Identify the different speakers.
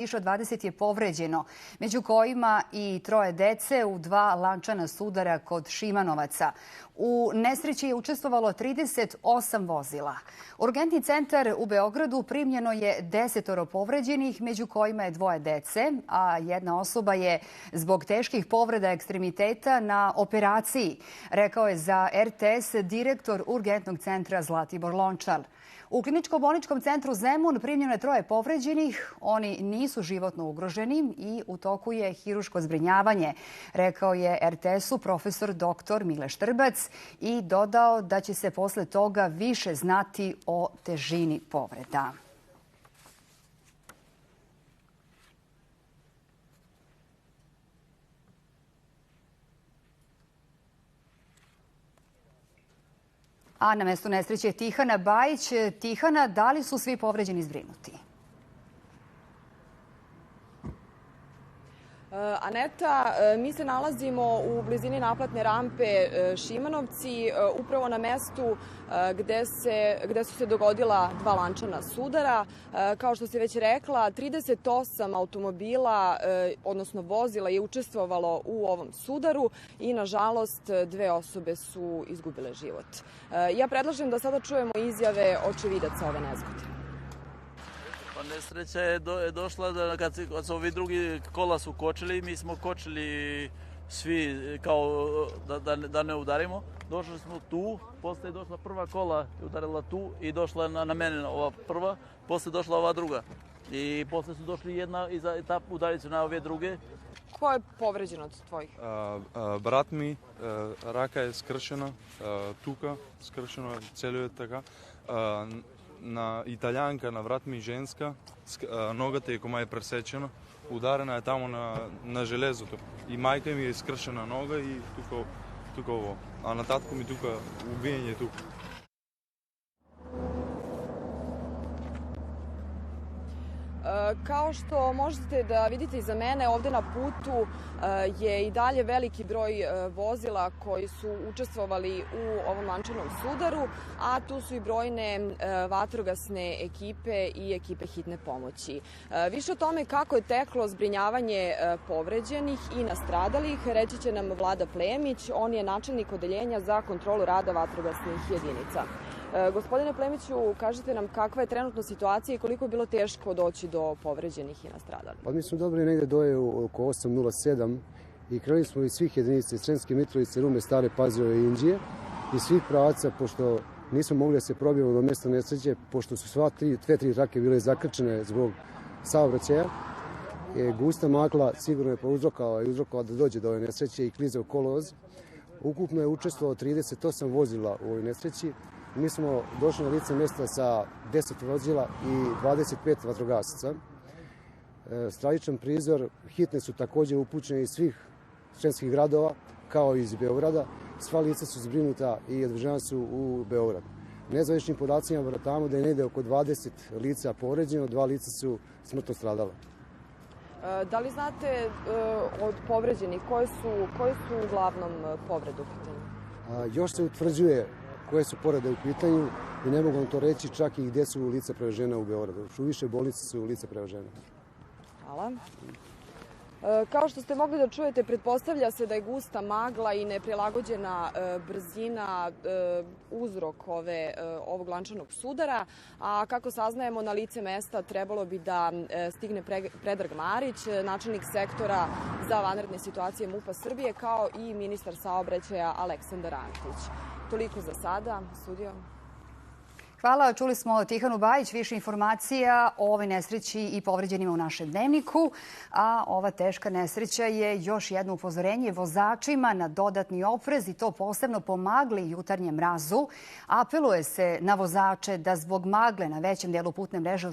Speaker 1: Više od 20 je povređeno, među kojima i 3 dece u 2 lančana sudara kod Šimanovaca. U nesreći je učestvovalo 38 vozila. Urgentni centar u Beogradu primljeno je 10 povređenih, među kojima je 2 dece, a jedna osoba je zbog teških povreda ekstremiteta na operaciji, rekao je za RTS direktor Urgentnog centra Zlatibor Lončar. U Kliničko-bolničkom centru Zemun primljeno je 3 povređenih. Oni nisu životno ugroženi i u toku je hirurško zbrinjavanje, rekao je RTS-u profesor dr. Mile Štrbac i dodao da će se posle toga više znati o težini povreda. A na mestu nesreće je Tihana Bajić. Tihana, da li su svi povređeni zbrinuti?
Speaker 2: Aneta, mi se nalazimo u blizini naplatne rampe Šimanovci, upravo na mestu gde su se dogodila 2 lančana sudara. Kao što si već rekla, 38 automobila, odnosno vozila, je učestvovalo u ovom sudaru i, nažalost, 2 osobe su izgubile život. Ja predlažem da sada čujemo izjave očevidaca ove nezgode.
Speaker 3: Nesreća je došla kad su ovi drugi kola su kočili, mi smo kočili svi kao da ne udarimo. Došli smo tu, posle je došla prva kola i udarila tu i došla na mene ova prva, posle došla ova druga. I posle su došli jedna i udarili su na ove druge.
Speaker 2: Ko je povređen od tvojih?
Speaker 4: Brat mi, raka je skršena, tuka skršena, celio je така. На италианка на врат ми женска, ногата ѝ кома е пресечена, ударена е тамо на железото. И майка ми е скршена нога и тук ово. А на татко ми тук убиен je тук.
Speaker 2: Kao što možete da vidite iza mene, ovde na putu je i dalje veliki broj vozila koji su učestvovali u ovom lančanom sudaru, a tu su i brojne vatrogasne ekipe i ekipe hitne pomoći. Više o tome kako je teklo zbrinjavanje povređenih i nastradalih reći će nam Vlada Plemić. On je načelnik odeljenja za kontrolu rada vatrogasnih jedinica. Gospodine Plemiću, kažite nam kakva je trenutno situacija i koliko je bilo teško doći do povređenih i nastradalih?
Speaker 5: Pa mi smo dobili negde doje oko 8:07 i krenuli smo iz svih jedinica, iz Sremske Mitrovice, Rume, Stare Pazove i Inđije, iz svih pravaca, pošto nismo mogli da se probijemo do mesta nesreće, pošto su sva 2-3 trake bile zakrčene zbog saobraćaja. Gusta magla sigurno je uzrokovala da dođe do ove nesreće i klizav kolovoz. Ukupno je učestvovalo 38 vozila u ovoj nesreći. Mi smo došli na lice mesta sa 10 vozila i 25 vatrogasaca. Stravičan prizor, hitne su takođe upućene iz svih sremskih gradova, kao i iz Beograda. Sva lica su zbrinuta i odvežena su u Beograd. Nezvaničnim podacima baratamo da je negde oko 20 lica povređeno, 2 lica su smrtno stradala.
Speaker 2: Da li znate od povređenih koje su uglavnom povrede u pitanju?
Speaker 5: Još se utvrđuje koje su povrede u pitanju i ne mogu vam to reći čak i gde su lica prevežena u Beogradu. U više bolnice su lica prevežena.
Speaker 2: Hvala. Kao što ste mogli da čujete, pretpostavlja se da je gusta magla i neprilagođena brzina uzrok ovog lančanog sudara, a kako saznajemo, na lice mesta trebalo bi da stigne Predrag Marić, načelnik sektora za vanredne situacije MUP-a Srbije, kao i ministar saobraćaja Aleksandar Antić. Toliko za sada. Studio.
Speaker 1: Hvala. Čuli smo Tihanu Bajić. Više informacija o ovoj nesreći i povređenima u našem dnevniku. A ova teška nesreća je još jedno upozorenje vozačima na dodatni oprez i to posebno po magli i jutarnjem mrazu. Apeluje se na vozače da zbog magle na većem delu putne mreže